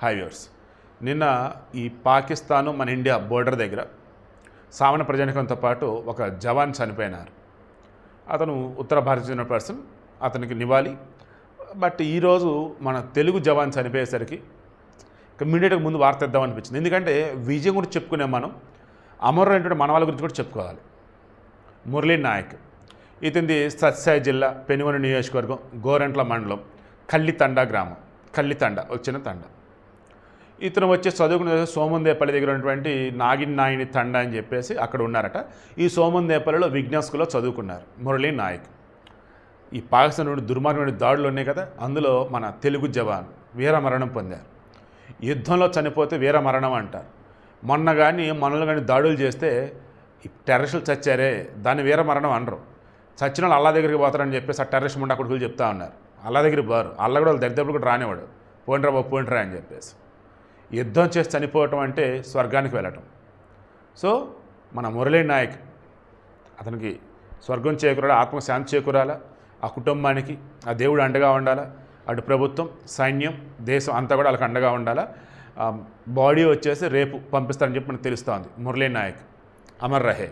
High viewers, నిన్న ఈ పాకిస్తాను మన ఇండియా బోర్డర్ దగ్గర సామాన్య ప్రజానికంతో పాటు ఒక జవాన్ చనిపోయినారు. అతను ఉత్తర భారతీయ చెందిన పర్సన్, అతనికి నివాళి. బట్ ఈరోజు మన తెలుగు జవాన్ చనిపోయేసరికి ఇమీడియట్గా ముందు వార్త ఇద్దామనిపించింది. ఎందుకంటే విజయం గురించి చెప్పుకునే మనం అమరులైనటువంటి మన వాళ్ళ గురించి కూడా చెప్పుకోవాలి. మురళీ నాయక్, ఇతనిది సత్సాయి జిల్లా పెనుగొండ నియోజకవర్గం గోరంట్ల మండలం కల్లితండ గ్రామం. కల్లితండ వచ్చిన తండ. ఇతను వచ్చి చదువుకునే సోమందేపల్లి దగ్గర ఉన్నటువంటి నాగినాయిని తండ అని చెప్పేసి అక్కడ ఉన్నారట. ఈ సోమందేపల్లిలో విజ్ఞాన్ స్కూల్లో చదువుకున్నారు మురళీ నాయక్. ఈ పాకిస్తాన్ నుండి దుర్మార్గమైన దాడులు ఉన్నాయి కదా, అందులో మన తెలుగు జవాన్ వీరమరణం పొందారు. యుద్ధంలో చనిపోతే వీరమరణం అంటారు. మొన్న కానీ మనలో కానీ దాడులు చేస్తే ఈ టెర్రరిస్టులు చచ్చారే దాన్ని వీరమరణం అనరు. చచ్చిన వాళ్ళు అల్లా దగ్గరికి పోతారని చెప్పేసి ఆ టెర్రరిస్ట్ ముండా కొడుకులు చెప్తా ఉన్నారు. అల్లా దగ్గరికి పోరు, అల్లా కూడా వాళ్ళు దరిద్రపులు కూడా రానివాడు. పోయినరా బాబు పోయినరా అని చెప్పేసి. యుద్ధం చేసి చనిపోవటం అంటే స్వర్గానికి వెళ్ళటం. సో మన మురళీ నాయక్, అతనికి స్వర్గం చేకూరాలి, ఆత్మశాంతి చేకూరాలా, ఆ కుటుంబానికి ఆ దేవుడు అండగా ఉండాలా, అటు ప్రభుత్వం సైన్యం దేశం అంతా కూడా వాళ్ళకి అండగా ఉండాలా. బాడీ వచ్చేసి రేపు పంపిస్తారని చెప్పి మనకు తెలుస్తోంది. మురళీ నాయక్ అమర్ రహే.